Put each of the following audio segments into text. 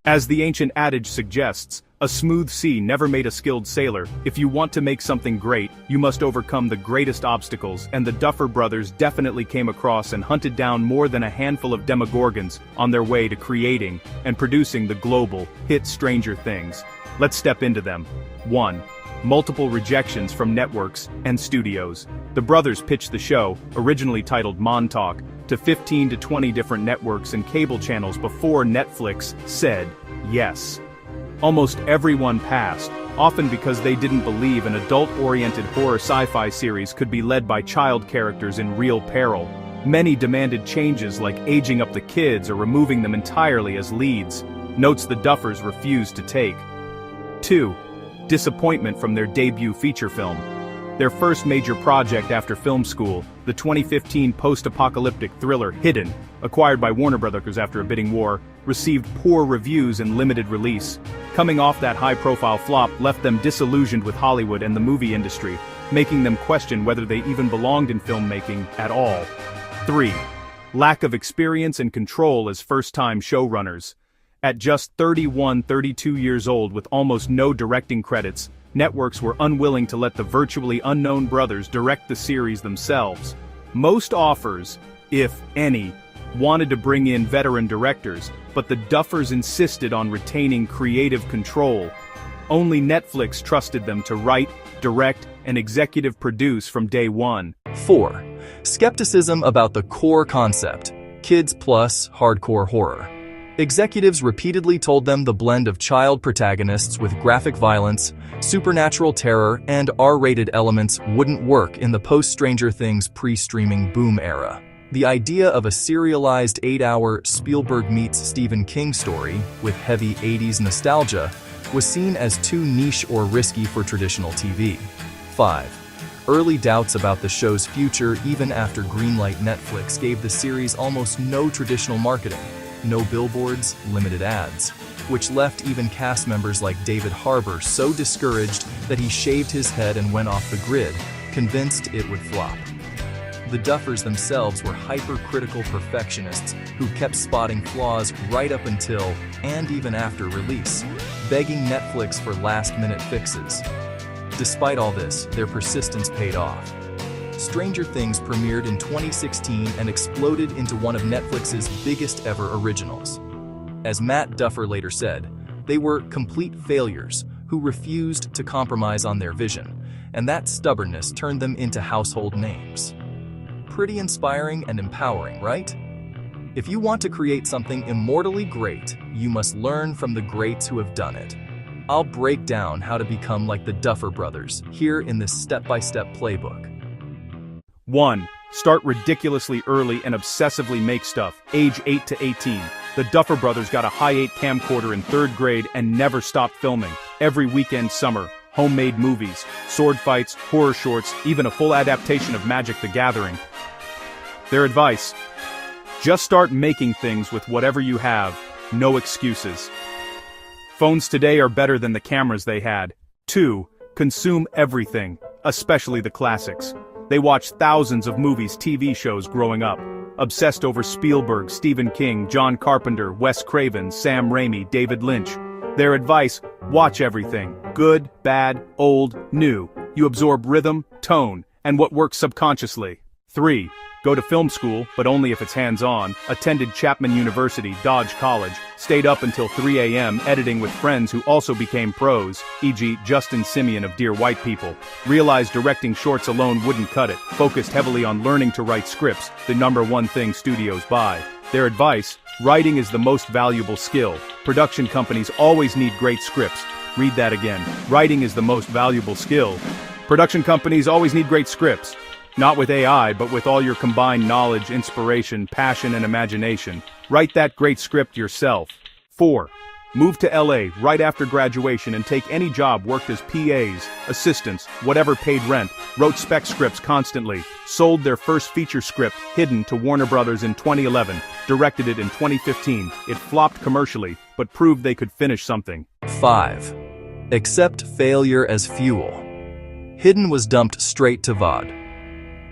As the ancient adage suggests, a smooth sea never made a skilled sailor. If you want to make something great, you must overcome the greatest obstacles, and the Duffer brothers definitely came across and hunted down more than a handful of demogorgons on their way to creating and producing the global hit Stranger Things. Let's step into them. 1. Multiple rejections from networks and studios. The brothers pitched the show, originally titled Montauk, to 15 to 20 different networks and cable channels before Netflix said yes. Almost everyone passed, often because they didn't believe an adult-oriented horror sci-fi series could be led by child characters in real peril. Many demanded changes like aging up the kids or removing them entirely as leads, notes the Duffers refused to take. 2. Disappointment from their debut feature film. Their first major project after film school, the 2015 post-apocalyptic thriller Hidden, acquired by Warner Brothers after a bidding war, received poor reviews and limited release. Coming off that high-profile flop left them disillusioned with Hollywood and the movie industry, making them question whether they even belonged in filmmaking at all. 3. Lack of experience and control as first-time showrunners. At just 32 years old with almost no directing credits, networks were unwilling to let the virtually unknown brothers direct the series themselves. Most offers, if any, wanted to bring in veteran directors, but the Duffers insisted on retaining creative control. Only Netflix trusted them to write, direct, and executive produce from day one. 4. Skepticism about the core concept, kids plus hardcore horror. Executives repeatedly told them the blend of child protagonists with graphic violence, supernatural terror, and R-rated elements wouldn't work in the post-Stranger Things pre-streaming boom era. The idea of a serialized 8-hour Spielberg meets Stephen King story, with heavy 80s nostalgia, was seen as too niche or risky for traditional TV. 5. Early doubts about the show's future even after greenlight. Netflix gave the series almost no traditional marketing. No billboards, limited ads, which left even cast members like David Harbour so discouraged that he shaved his head and went off the grid, convinced it would flop. The Duffers themselves were hypercritical perfectionists who kept spotting flaws right up until, and even after release, begging Netflix for last-minute fixes. Despite all this, their persistence paid off. Stranger Things premiered in 2016 and exploded into one of Netflix's biggest ever originals. As Matt Duffer later said, they were complete failures who refused to compromise on their vision, and that stubbornness turned them into household names. Pretty inspiring and empowering, right? If you want to create something immortally great, you must learn from the greats who have done it. I'll break down how to become like the Duffer brothers here in this step-by-step playbook. 1. Start ridiculously early and obsessively make stuff. Age 8 to 18. The Duffer brothers got a Hi8 camcorder in 3rd grade and never stopped filming. Every weekend summer, homemade movies, sword fights, horror shorts, even a full adaptation of Magic the Gathering. Their advice: just start making things with whatever you have, no excuses. Phones today are better than the cameras they had. 2. Consume everything, especially the classics. They watched thousands of movies, TV shows growing up, obsessed over Spielberg, Stephen King, John Carpenter, Wes Craven, Sam Raimi, David Lynch. Their advice: watch everything, good, bad, old, new. You absorb rhythm, tone, and what works subconsciously. 3. Go to film school, but only if it's hands-on. Attended Chapman University, Dodge College, stayed up until 3 a.m. editing with friends who also became pros, e.g. Justin Simeon of Dear White People. Realized directing shorts alone wouldn't cut it, focused heavily on learning to write scripts, the #1 thing studios buy. Their advice: writing is the most valuable skill. Production companies always need great scripts. Read that again. Writing is the most valuable skill. Production companies always need great scripts. Not with AI, but with all your combined knowledge, inspiration, passion, and imagination. Write that great script yourself. 4. Move to LA right after graduation and take any job. Worked as PAs, assistants, whatever, paid rent. Wrote spec scripts constantly. Sold their first feature script, Hidden, to Warner Brothers in 2011. Directed it in 2015. It flopped commercially, but proved they could finish something. 5. Accept failure as fuel. Hidden was dumped straight to VOD.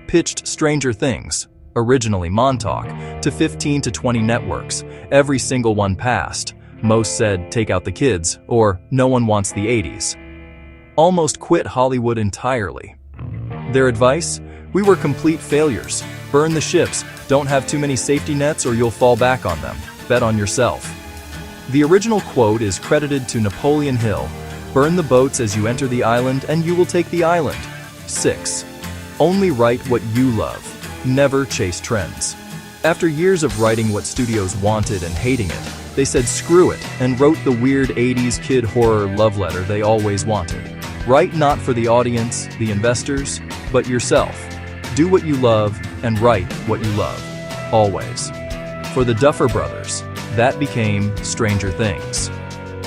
Pitched Stranger Things, originally Montauk, to 15 to 20 networks. Every single one passed. Most said, take out the kids, or no one wants the 80s. Almost quit Hollywood entirely. Their advice? We were complete failures. Burn the ships, don't have too many safety nets or you'll fall back on them. Bet on yourself. The original quote is credited to Napoleon Hill. Burn the boats as you enter the island and you will take the island. 6. Only write what you love. Never chase trends. After years of writing what studios wanted and hating it, they said screw it and wrote the weird 80s kid horror love letter they always wanted. Write not for the audience, the investors, but yourself. Do what you love and write what you love. Always. For the Duffer brothers, that became Stranger Things.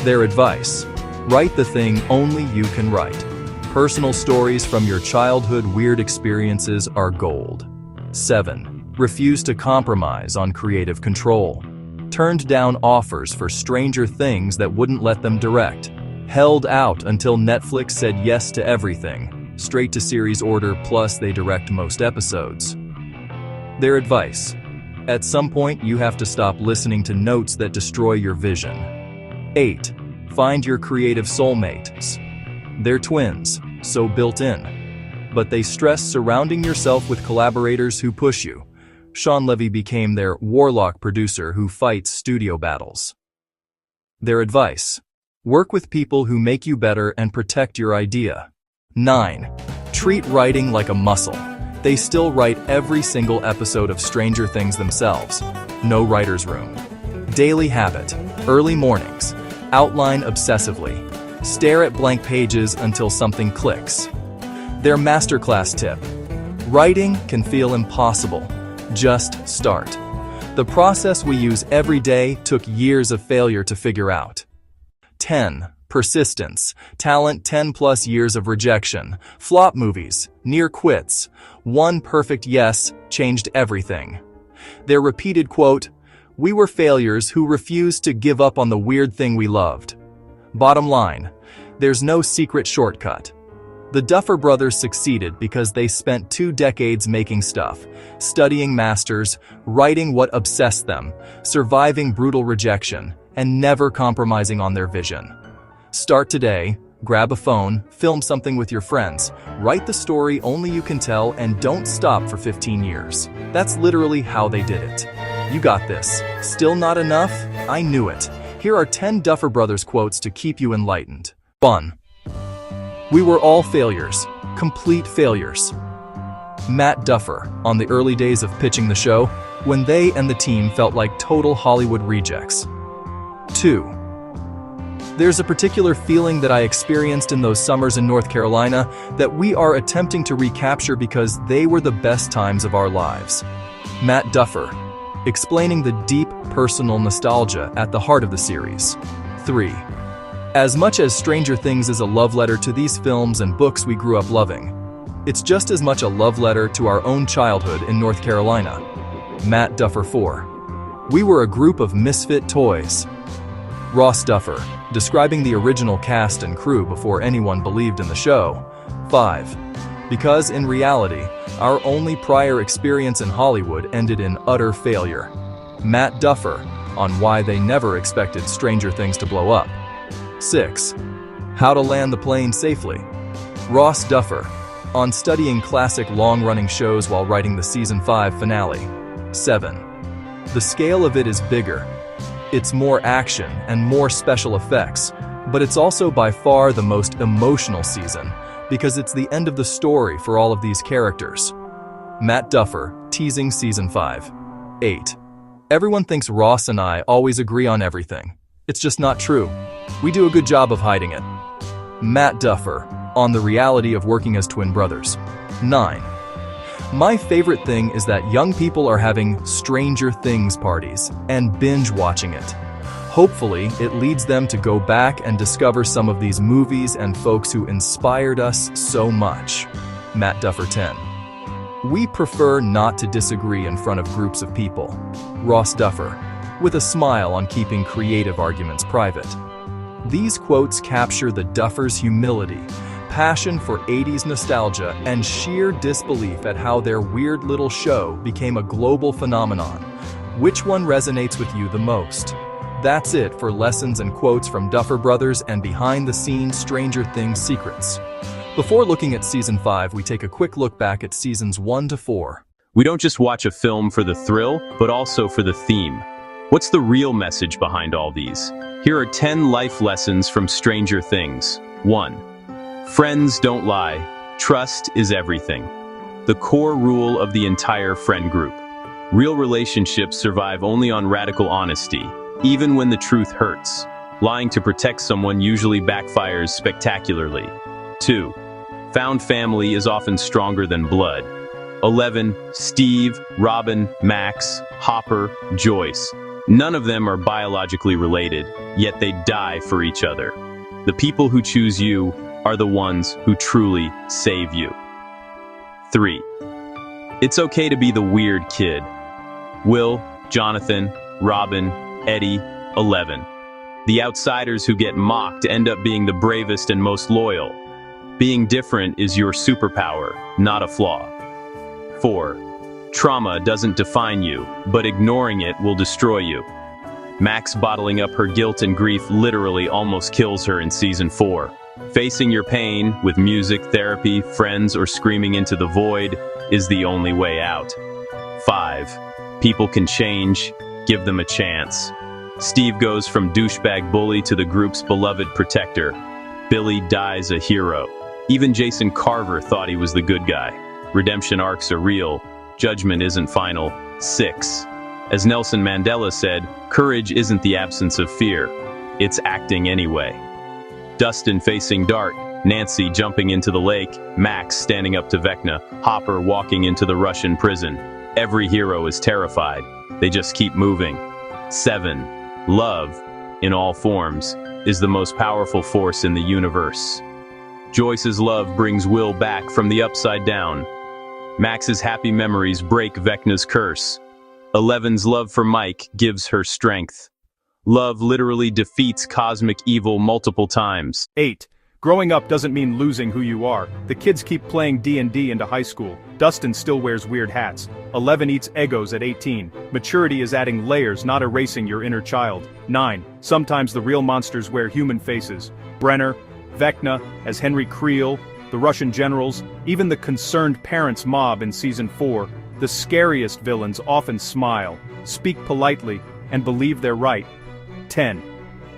Their advice: write the thing only you can write. Personal stories from your childhood weird experiences are gold. 7. Refuse to compromise on creative control. Turned down offers for Stranger Things that wouldn't let them direct. Held out until Netflix said yes to everything. Straight to series order, plus they direct most episodes. Their advice: at some point you have to stop listening to notes that destroy your vision. 8. Find your creative soulmates. They're twins, so built in. But they stress surrounding yourself with collaborators who push you. Sean Levy became their warlock producer who fights studio battles. Their advice: work with people who make you better and protect your idea. 9. Treat writing like a muscle. They still write every single episode of Stranger Things themselves. No writer's room. Daily habit. Early mornings. Outline obsessively. Stare at blank pages until something clicks. Their masterclass tip: writing can feel impossible. Just start. The process we use every day took years of failure to figure out. 10. Persistence. Talent. 10+ years of rejection. Flop movies. Near quits. One perfect yes changed everything. Their repeated quote: we were failures who refused to give up on the weird thing we loved. Bottom line, there's no secret shortcut. The Duffer brothers succeeded because they spent 2 decades making stuff, studying masters, writing what obsessed them, surviving brutal rejection, and never compromising on their vision. Start today, grab a phone, film something with your friends, write the story only you can tell, and don't stop for 15 years. That's literally how they did it. You got this. Still not enough? I knew it. Here are 10 Duffer brothers quotes to keep you enlightened. 1. We were all failures. Complete failures. Matt Duffer, on the early days of pitching the show, when they and the team felt like total Hollywood rejects. 2. There's a particular feeling that I experienced in those summers in North Carolina that we are attempting to recapture because they were the best times of our lives. Matt Duffer, explaining the deep personal nostalgia at the heart of the series. 3. As much as Stranger Things is a love letter to these films and books we grew up loving, it's just as much a love letter to our own childhood in North Carolina. Matt Duffer. 4. We were a group of misfit toys. Ross Duffer, describing the original cast and crew before anyone believed in the show. 5. Because in reality, our only prior experience in Hollywood ended in utter failure. Matt Duffer, on why they never expected Stranger Things to blow up. 6. How to land the plane safely. Ross Duffer, on studying classic long-running shows while writing the Season 5 finale. 7. The scale of it is bigger. It's more action and more special effects, but it's also by far the most emotional season because it's the end of the story for all of these characters. Matt Duffer, teasing Season 5. 8. Everyone thinks Ross and I always agree on everything. It's just not true. We do a good job of hiding it. Matt Duffer, on the reality of working as twin brothers. 9. My favorite thing is that young people are having Stranger Things parties and binge watching it. Hopefully, it leads them to go back and discover some of these movies and folks who inspired us so much. Matt Duffer. 10. We prefer not to disagree in front of groups of people. Ross Duffer, with a smile on keeping creative arguments private. These quotes capture the Duffers' humility, passion for 80s nostalgia, and sheer disbelief at how their weird little show became a global phenomenon. Which one resonates with you the most? That's it for lessons and quotes from Duffer Brothers and behind-the-scenes Stranger Things secrets. Before looking at Season 5, we take a quick look back at Seasons 1 to 4. We don't just watch a film for the thrill, but also for the theme. What's the real message behind all these? Here are 10 life lessons from Stranger Things. 1. Friends don't lie. Trust is everything. The core rule of the entire friend group. Real relationships survive only on radical honesty, even when the truth hurts. Lying to protect someone usually backfires spectacularly. 2. Found family is often stronger than blood. 11. Steve, Robin, Max, Hopper, Joyce. None of them are biologically related, yet they die for each other. The people who choose you are the ones who truly save you. 3. It's okay to be the weird kid. Will, Jonathan, Robin, Eddie, 11. The outsiders who get mocked end up being the bravest and most loyal. Being different is your superpower, not a flaw. 4. Trauma doesn't define you, but ignoring it will destroy you. Max bottling up her guilt and grief literally almost kills her in Season 4. Facing your pain with music, therapy, friends, or screaming into the void is the only way out. 5. People can change, give them a chance. Steve goes from douchebag bully to the group's beloved protector. Billy dies a hero. Even Jason Carver thought he was the good guy. Redemption arcs are real. Judgment isn't final. 6. As Nelson Mandela said, courage isn't the absence of fear. It's acting anyway. Dustin facing Dart, Nancy jumping into the lake, Max standing up to Vecna, Hopper walking into the Russian prison. Every hero is terrified. They just keep moving. 7. Love, in all forms, is the most powerful force in the universe. Joyce's love brings Will back from the upside down. Max's happy memories break Vecna's curse. 11's love for Mike gives her strength. Love literally defeats cosmic evil multiple times. 8. Growing up doesn't mean losing who you are. The kids keep playing D&D into high school. Dustin still wears weird hats. 11 eats Eggos at 18. Maturity is adding layers, not erasing your inner child. 9. Sometimes the real monsters wear human faces. Brenner, Vecna, as Henry Creel, the Russian generals, even the concerned parents mob in Season 4, the scariest villains often smile, speak politely, and believe they're right. 10.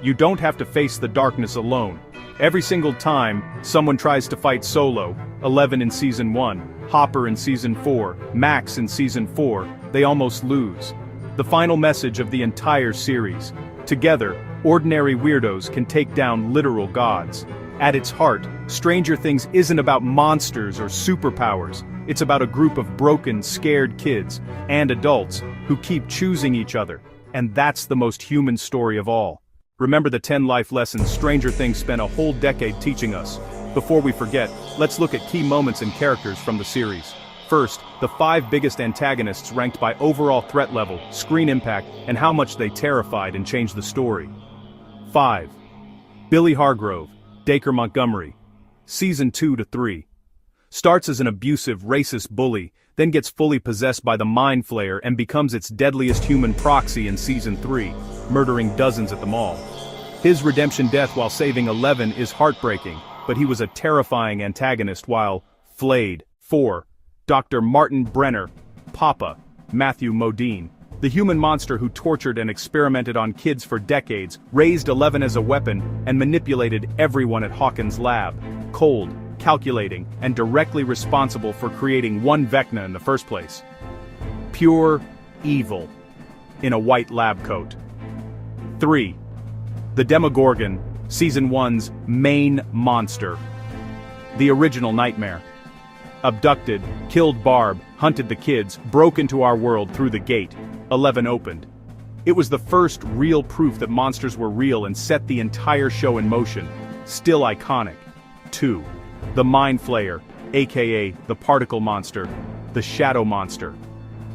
You don't have to face the darkness alone. Every single time, someone tries to fight solo, 11 in Season 1, Hopper in Season 4, Max in Season 4, they almost lose. The final message of the entire series. Together, ordinary weirdos can take down literal gods. At its heart, Stranger Things isn't about monsters or superpowers. It's about a group of broken, scared kids and adults who keep choosing each other. And that's the most human story of all. Remember the 10 life lessons Stranger Things spent a whole decade teaching us. Before we forget, let's look at key moments and characters from the series. First, the 5 biggest antagonists ranked by overall threat level, screen impact, and how much they terrified and changed the story. 5. Billy Hargrove, Dacre Montgomery. Season 2 to 3. Starts as an abusive, racist bully, then gets fully possessed by the Mind Flayer and becomes its deadliest human proxy in Season 3, murdering dozens at the mall. His redemption death while saving 11 is heartbreaking, but he was a terrifying antagonist while flayed. 4. Dr. Martin Brenner, Papa, Matthew Modine. The human monster who tortured and experimented on kids for decades, raised 11 as a weapon, and manipulated everyone at Hawkins' lab. Cold, calculating, and directly responsible for creating one Vecna in the first place. Pure evil, in a white lab coat. 3. The Demogorgon, Season 1's main monster. The original nightmare. Abducted, killed Barb, hunted the kids, broke into our world through the gate. 11 opened. It was the first real proof that monsters were real and set the entire show in motion. Still iconic. 2. The Mind Flayer, aka the Particle Monster, the Shadow Monster.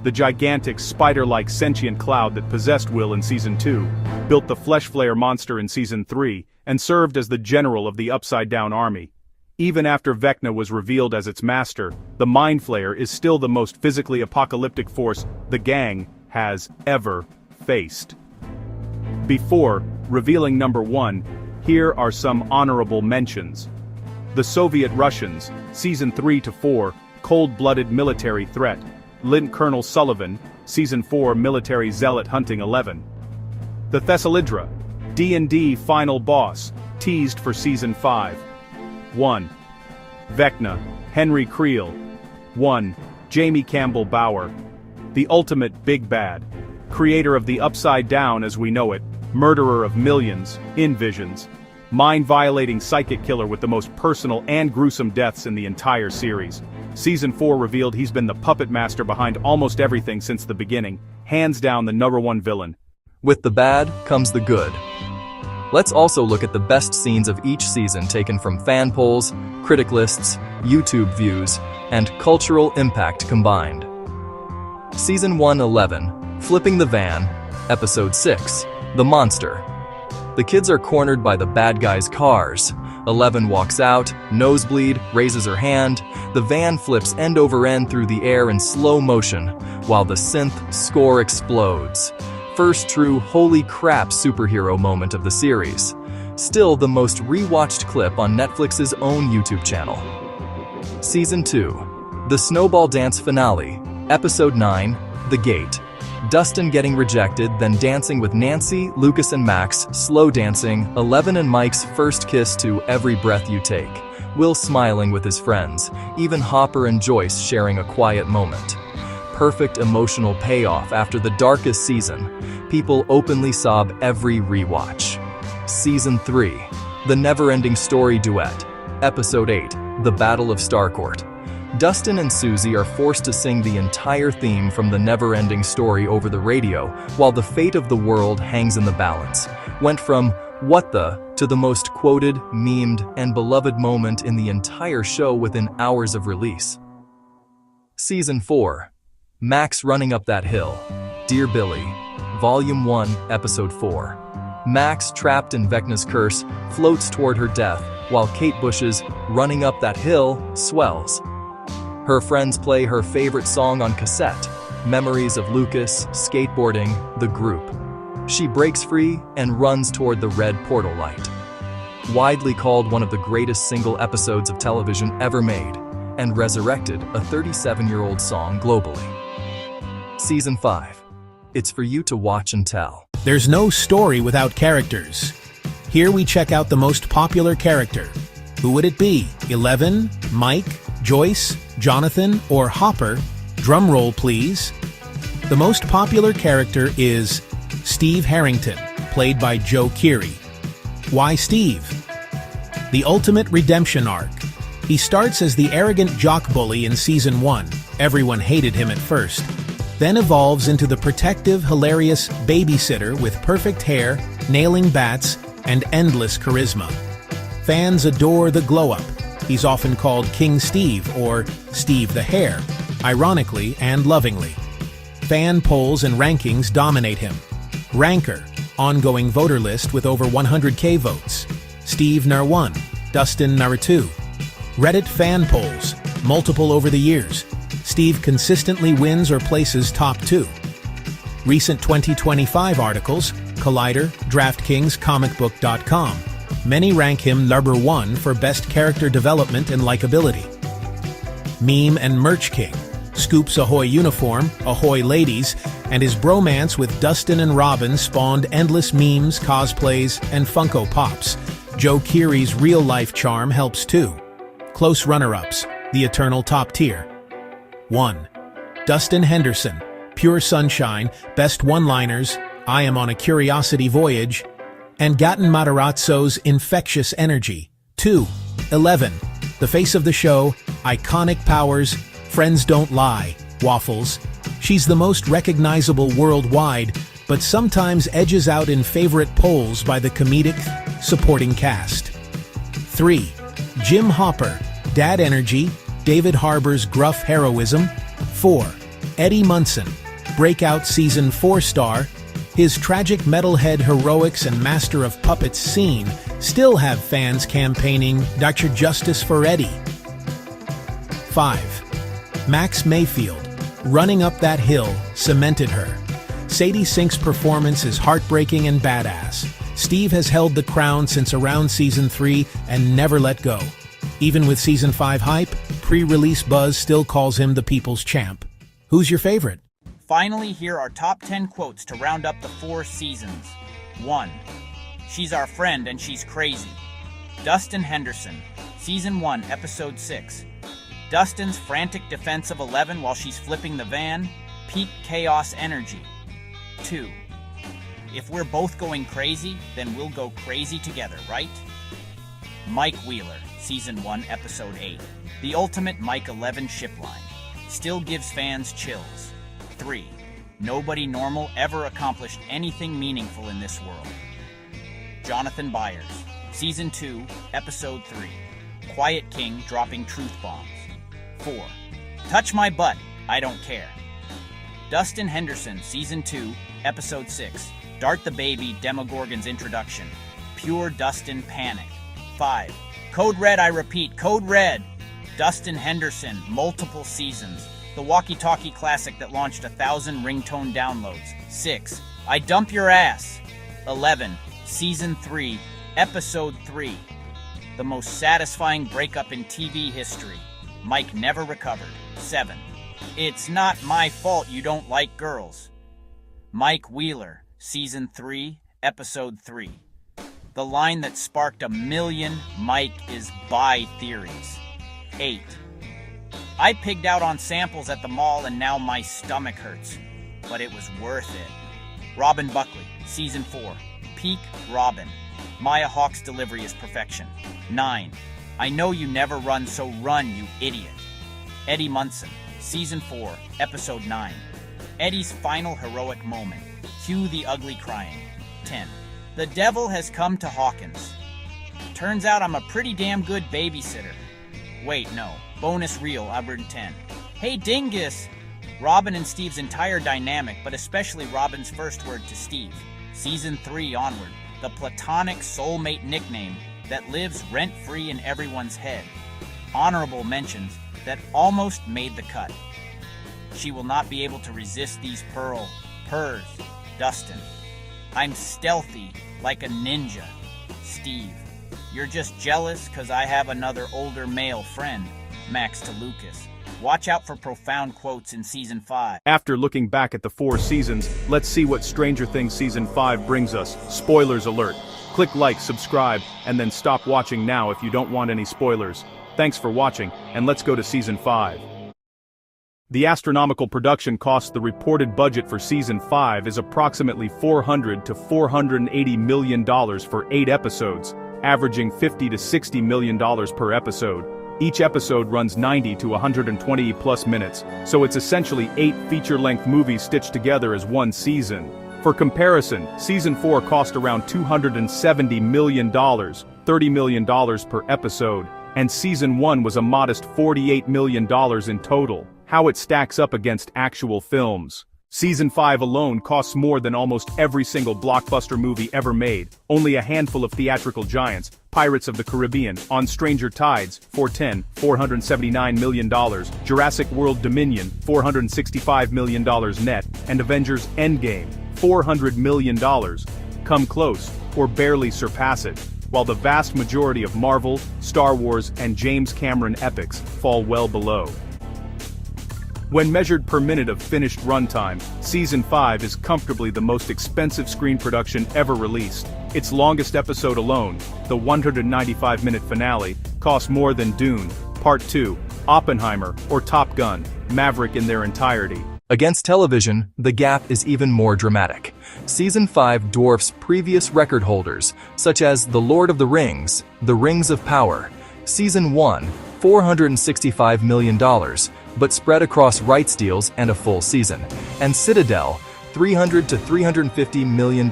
The gigantic, spider-like sentient cloud that possessed Will in Season 2, built the Flesh Flayer monster in Season 3, and served as the general of the Upside Down Army. Even after Vecna was revealed as its master, the Mind Flayer is still the most physically apocalyptic force the gang has ever faced. Before revealing number 1, here are some honorable mentions. The Soviet Russians, Season 3 to 4, cold-blooded military threat. Lieutenant Colonel Sullivan, Season 4 military zealot hunting 11. The Thessalidra, D&D final boss, teased for Season 5. 1. Vecna, Henry Creel. 1. Jamie Campbell Bower. The ultimate big bad. Creator of the Upside Down as we know it, murderer of millions, in visions. Mind-violating psychic killer with the most personal and gruesome deaths in the entire series. Season 4 revealed he's been the puppet master behind almost everything since the beginning, hands down the number 1 villain. With the bad comes the good. Let's also look at the best scenes of each season taken from fan polls, critic lists, YouTube views, and cultural impact combined. Season 1 11, Flipping the Van, Episode 6, The Monster. The kids are cornered by the bad guy's cars. 11 walks out, nosebleed, raises her hand. The van flips end over end through the air in slow motion, while the synth score explodes. First true holy crap superhero moment of the series. Still the most rewatched clip on Netflix's own YouTube channel. Season 2, The Snowball Dance Finale, Episode 9, The Gate. Dustin getting rejected, then dancing with Nancy, Lucas and Max, slow dancing, 11 and Mike's first kiss to Every Breath You Take, Will smiling with his friends, even Hopper and Joyce sharing a quiet moment. Perfect emotional payoff after the darkest season. People openly sob every rewatch. Season 3, The Never-Ending Story Duet, Episode 8, The Battle of Starcourt. Dustin and Susie are forced to sing the entire theme from The Never-Ending Story over the radio, while the fate of the world hangs in the balance. Went from what the to the most quoted, memed, and beloved moment in the entire show within hours of release. Season 4, Max Running Up That Hill, Dear Billy, Volume 1, Episode 4. Max, trapped in Vecna's curse, floats toward her death, while Kate Bush's Running Up That Hill swells. Her friends play her favorite song on cassette, memories of Lucas, skateboarding, the group. She breaks free and runs toward the red portal light. Widely called one of the greatest single episodes of television ever made, and resurrected a 37-year-old song globally. Season 5. It's for you to watch and tell. There's no story without characters. Here we check out the most popular character. Who would it be? 11, Mike, Joyce, Jonathan, or Hopper? Drum roll, please. The most popular character is Steve Harrington, played by Joe Keery. Why Steve? The ultimate redemption arc. He starts as the arrogant jock bully in Season 1. Everyone hated him at first. Then evolves into the protective, hilarious babysitter with perfect hair, nailing bats, and endless charisma. Fans adore the glow-up. He's often called King Steve or Steve the Hare, ironically and lovingly. Fan polls and rankings dominate him. Ranker, ongoing voter list with over 100K votes. Steve Nar 1, Dustin Nar 2. Reddit fan polls, multiple over the years. Steve consistently wins or places top 2. Recent 2025 articles, Collider, DraftKings, comicbook.com. Many rank him number 1 for best character development and likability. Meme and merch king. Scoop's Ahoy uniform, Ahoy ladies, and his bromance with Dustin and Robin spawned endless memes, cosplays, and Funko Pops. Joe Keery's real-life charm helps too. Close runner-ups, the eternal top tier. 1. Dustin Henderson, pure sunshine, best one-liners, I am on a curiosity voyage, and Gaten Matarazzo's infectious energy. 2. 11. The face of the show, iconic powers, friends don't lie, Waffles. She's the most recognizable worldwide, but sometimes edges out in favorite polls by the comedic, supporting cast. 3. Jim Hopper, dad energy, David Harbour's gruff heroism. 4. Eddie Munson, breakout Season 4 star. His tragic metalhead heroics and master of puppets scene still have fans campaigning Dr. Justice for Eddie. 5. Max Mayfield, running up that hill, cemented her. Sadie Sink's performance is heartbreaking and badass. Steve has held the crown since around Season 3 and never let go. Even with Season 5 hype, pre-release buzz still calls him the people's champ. Who's your favorite? Finally, here are top 10 quotes to round up the 4 seasons. 1. She's our friend and she's crazy. Dustin Henderson, Season 1, Episode 6. Dustin's frantic defense of 11 while she's flipping the van, peak chaos energy. 2. If we're both going crazy, then we'll go crazy together, right? Mike Wheeler, Season 1, Episode 8. The ultimate Mike 11 ship line. Still gives fans chills. 3. Nobody normal ever accomplished anything meaningful in this world. Jonathan Byers, Season 2, Episode 3. Quiet King dropping truth bombs. 4. Touch my butt, I don't care. Dustin Henderson, Season 2, Episode 6. Dart the Baby, Demogorgon's introduction. Pure Dustin panic. 5. Code Red, I repeat, Code Red. Dustin Henderson, multiple seasons. The walkie-talkie classic that launched 1,000 ringtone downloads. 6. I dump your ass. 11. Season 3, Episode 3. The most satisfying breakup in TV history. Mike never recovered. 7. It's not my fault you don't like girls. Mike Wheeler, Season 3, Episode 3. The line that sparked a million Mike is bi theories. 8. I pigged out on samples at the mall and now my stomach hurts. But it was worth it. Robin Buckley, Season 4. Peak Robin. Maya Hawke's delivery is perfection. 9. I know you never run, so run, you idiot. Eddie Munson, Season 4, Episode 9. Eddie's final heroic moment. Cue the ugly crying. 10. The devil has come to Hawkins. Turns out I'm a pretty damn good babysitter. Wait, no. Bonus reel, Albert 10. Hey, Dingus! Robin and Steve's entire dynamic, but especially Robin's first word to Steve. Season 3 onward. The platonic soulmate nickname that lives rent-free in everyone's head. Honorable mentions that almost made the cut. She will not be able to resist these purrs. Dustin. I'm stealthy like a ninja. Steve. You're just jealous because I have another older male friend. Max to Lucas. Watch out for profound quotes in Season 5. After looking back at the 4 seasons, let's see what Stranger Things Season 5 brings us. Spoilers alert. Click like, subscribe, and then stop watching now if you don't want any spoilers. Thanks for watching, and let's go to Season 5. The astronomical production cost. The reported budget for Season 5 is approximately $400 to $480 million for 8 episodes, averaging $50 to $60 million per episode. Each episode runs 90 to 120 plus minutes, so it's essentially 8 feature-length movies stitched together as one season. For comparison, Season 4 cost around $270 million, $30 million per episode, and Season 1 was a modest $48 million in total. How it stacks up against actual films. Season 5 alone costs more than almost every single blockbuster movie ever made. Only a handful of theatrical giants, Pirates of the Caribbean, On Stranger Tides, $479 million, Jurassic World Dominion, $465 million net, and Avengers Endgame, $400 million, come close, or barely surpass it, while the vast majority of Marvel, Star Wars, and James Cameron epics fall well below. When measured per minute of finished runtime, Season 5 is comfortably the most expensive screen production ever released. Its longest episode alone, the 195-minute finale, cost more than Dune, Part 2, Oppenheimer, or Top Gun, Maverick in their entirety. Against television, the gap is even more dramatic. Season 5 dwarfs previous record holders, such as The Lord of the Rings, The Rings of Power. Season 1, $465 million, but spread across rights deals and a full season. And Citadel, $300 to $350 million.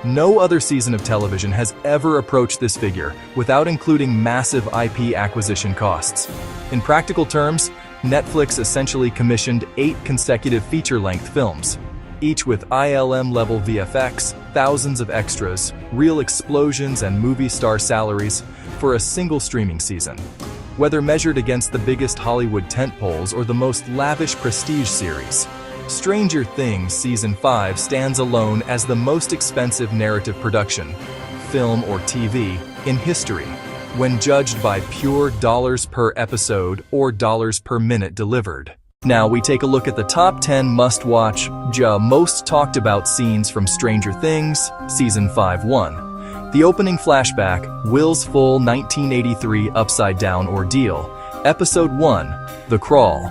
No other season of television has ever approached this figure without including massive IP acquisition costs. In practical terms, Netflix essentially commissioned 8 consecutive feature-length films, each with ILM-level VFX, thousands of extras, real explosions, and movie star salaries for a single streaming season. Whether measured against the biggest Hollywood tentpoles or the most lavish prestige series, Stranger Things Season 5 stands alone as the most expensive narrative production, film or TV, in history, when judged by pure dollars per episode or dollars per minute delivered. Now we take a look at the top 10 must-watch, most talked about scenes from Stranger Things Season 5. 1. The opening flashback, Will's full 1983 upside-down ordeal. Episode 1, The Crawl.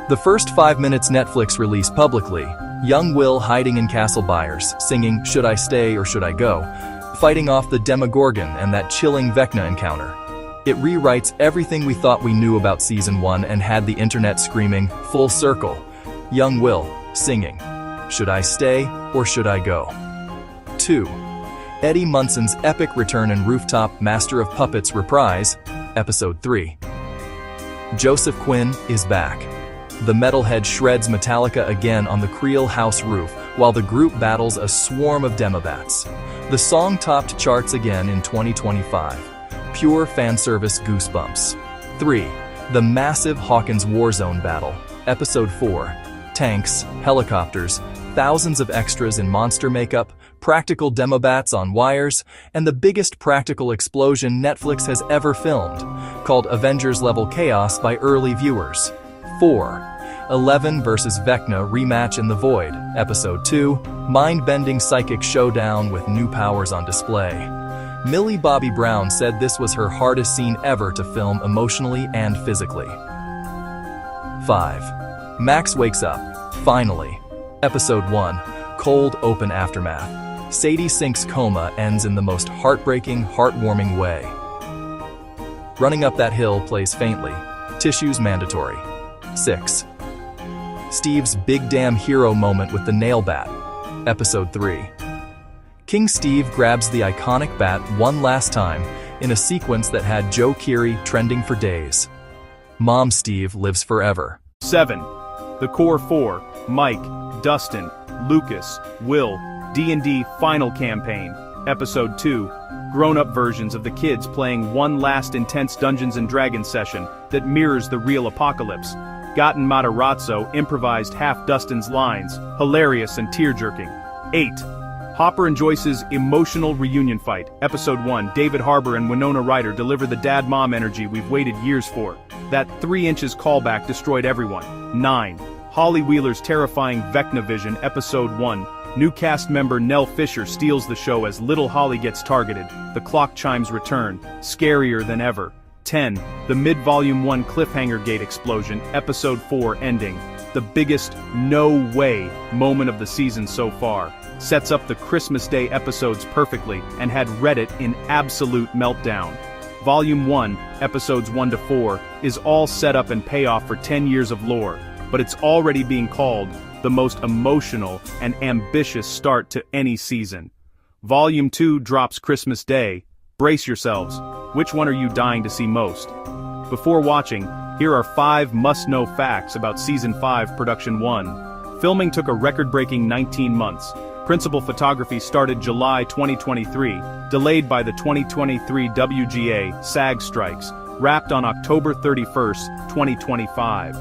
The first 5 minutes Netflix released publicly, young Will hiding in Castle Byers, singing "Should I Stay or Should I Go?", fighting off the Demogorgon and that chilling Vecna encounter. It rewrites everything we thought we knew about Season 1 and had the internet screaming, full circle. Young Will, singing, "Should I Stay or Should I Go?" 2. Eddie Munson's epic return in Rooftop Master of Puppets reprise, Episode 3. Joseph Quinn is back. The metalhead shreds Metallica again on the Creel house roof while the group battles a swarm of demobats. The song topped charts again in 2025. Pure fan service goosebumps. 3. The massive Hawkins Warzone battle. Episode 4. Tanks, helicopters, thousands of extras in monster makeup, practical demobats on wires, and the biggest practical explosion Netflix has ever filmed, called Avengers-level chaos by early viewers. 4. 11 vs. Vecna rematch in the Void. Episode 2. Mind-bending psychic showdown with new powers on display. Millie Bobby Brown said this was her hardest scene ever to film emotionally and physically. 5. Max wakes up, finally. Episode 1. Cold open aftermath. Sadie Sink's coma ends in the most heartbreaking, heartwarming way. Running up that hill plays faintly. Tissues mandatory. 6. Steve's big damn hero moment with the nail bat. Episode 3. King Steve grabs the iconic bat one last time in a sequence that had Joe Keery trending for days. Mom Steve lives forever. 7. The Core 4, Mike, Dustin, Lucas, Will, D&D Final Campaign. Episode 2. Grown-up versions of the kids playing one last intense Dungeons & Dragons session that mirrors the real apocalypse. Gaten Matarazzo improvised half Dustin's lines, hilarious and tear-jerking. 8. Hopper and Joyce's emotional reunion fight. Episode 1. David Harbour and Winona Ryder deliver the dad-mom energy we've waited years for. That 3 inches callback destroyed everyone. 9. Holly Wheeler's terrifying Vecna vision. Episode 1. New cast member Nell Fisher steals the show as little Holly gets targeted. The clock chimes return, scarier than ever. 10. The mid-volume 1 cliffhanger gate explosion. Episode 4 ending. The biggest no way moment of the season so far. Sets up the Christmas Day episodes perfectly and had Reddit in absolute meltdown. Volume 1, episodes 1 to 4, is all set up and payoff for 10 years of lore, but it's already being called the most emotional and ambitious start to any season. Volume 2 drops Christmas Day. Brace yourselves. Which one are you dying to see most? Before watching, here are 5 must-know facts about Season 5 Production 1. Filming took a record-breaking 19 months. Principal photography started July 2023, delayed by the 2023 WGA SAG strikes, wrapped on October 31st, 2025.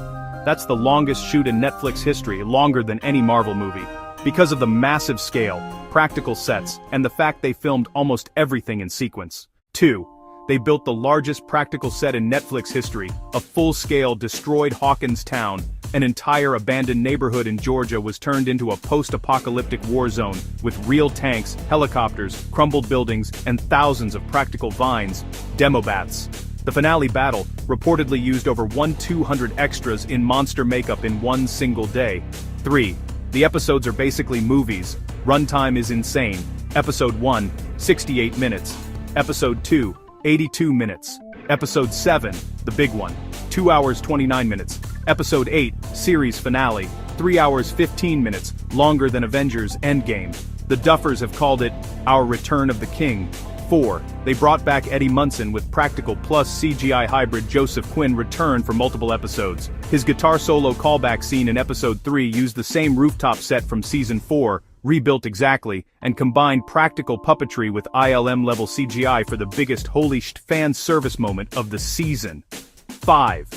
That's the longest shoot in Netflix history, longer than any Marvel movie. Because of the massive scale, practical sets, and the fact they filmed almost everything in sequence. 2. They built the largest practical set in Netflix history, a full-scale destroyed Hawkins town. An entire abandoned neighborhood in Georgia was turned into a post-apocalyptic war zone, with real tanks, helicopters, crumbled buildings, and thousands of practical vines, demobats. The finale battle reportedly used over 1,200 extras in monster makeup in one single day. 3. The episodes are basically movies. Runtime is insane. Episode 1, 68 minutes. Episode 2, 82 minutes. Episode 7, the big one, 2 hours 29 minutes. Episode 8, series finale, 3 hours 15 minutes, longer than Avengers Endgame. The Duffers have called it our Return of the King. 4. They brought back Eddie Munson with practical plus CGI hybrid Joseph Quinn return for multiple episodes. His guitar solo callback scene in Episode 3 used the same rooftop set from Season 4, rebuilt exactly, and combined practical puppetry with ILM-level CGI for the biggest holy fan service moment of the season. 5.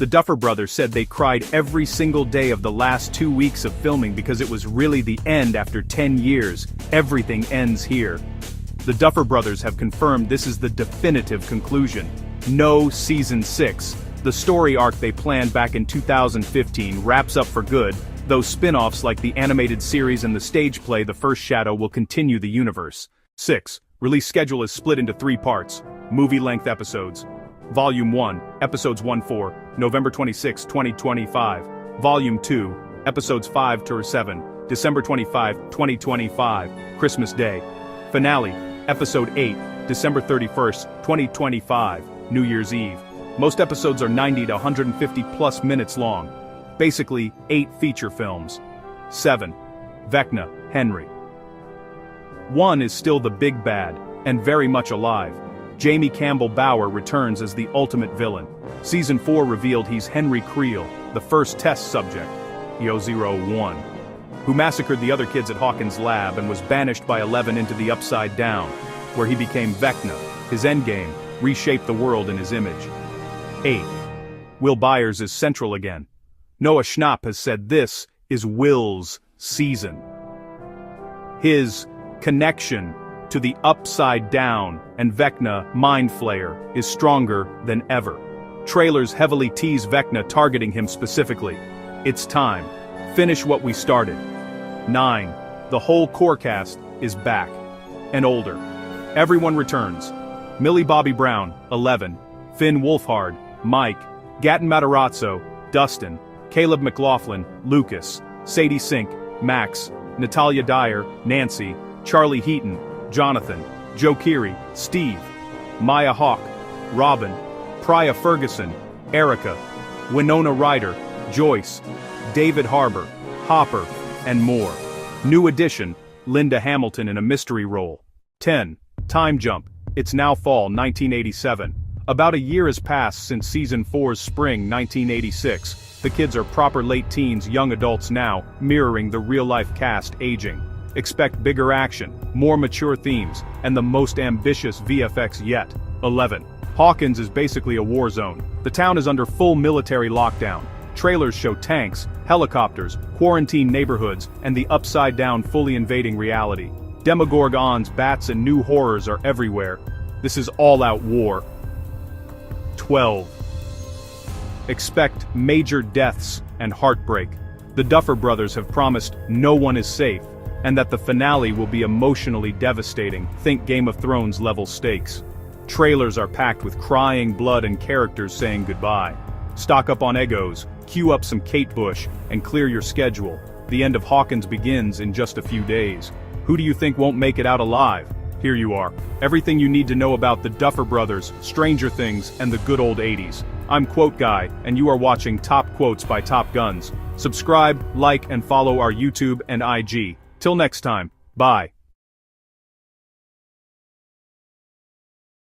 The Duffer brothers said they cried every single day of the last 2 weeks of filming because it was really the end after 10 years. Everything ends here. The Duffer brothers have confirmed this is the definitive conclusion. No season 6. The story arc they planned back in 2015 wraps up for good, though spin-offs like the animated series and the stage play The First Shadow will continue the universe. 6. Release schedule is split into 3 parts. Movie-length episodes. Volume 1, Episodes 1-4, November 26, 2025. Volume 2, Episodes 5-7, December 25, 2025, Christmas Day. Finale, Episode 8, December 31st, 2025, New Year's Eve. Most episodes are 90 to 150 plus minutes long. Basically, 8 feature films. 7. Vecna, Henry. 1 is still the big bad, and very much alive. Jamie Campbell Bower returns as the ultimate villain. Season 4 revealed he's Henry Creel, the first test subject, Yo01, who massacred the other kids at Hawkins' lab and was banished by 11 into the Upside Down, where he became Vecna. His endgame, reshaped the world in his image. 8. Will Byers is central again. Noah Schnapp has said this is Will's season. His connection to the Upside Down and Vecna Mind Flayer is stronger than ever. Trailers heavily tease Vecna targeting him specifically. It's time. Finish what we started. 9. The whole core cast is back. And older. Everyone returns. Millie Bobby Brown, 11. Finn Wolfhard, Mike. Gatton Matarazzo, Dustin. Caleb McLaughlin, Lucas. Sadie Sink, Max. Natalia Dyer, Nancy. Charlie Heaton, Jonathan, Joe Keery, Steve, Maya Hawke, Robin, Priya Ferguson, Erica, Winona Ryder, Joyce, David Harbour, Hopper, and more. New addition, Linda Hamilton in a mystery role. 10. Time jump. It's now fall 1987. About a year has passed since season 4's spring 1986. The kids are proper late teens, young adults now, mirroring the real-life cast aging. Expect bigger action, more mature themes, and the most ambitious VFX yet. 11. Hawkins is basically a war zone. The town is under full military lockdown. Trailers show tanks, helicopters, quarantine neighborhoods, and the upside-down fully invading reality. Demogorgons, bats, and new horrors are everywhere. This is all-out war. 12. Expect major deaths and heartbreak. The Duffer brothers have promised no one is safe, and that the finale will be emotionally devastating. Think Game of Thrones level stakes. Trailers are packed with crying blood and characters saying goodbye. Stock up on Eggos, queue up some Kate Bush, and clear your schedule. The end of Hawkins begins in just a few days. Who do you think won't make it out alive? Here you are. Everything you need to know about the Duffer brothers, Stranger Things, and the good old 80s. I'm Quote Guy, and you are watching Top Quotes by Top Guns. Subscribe, like, and follow our YouTube and IG. Till next time, bye.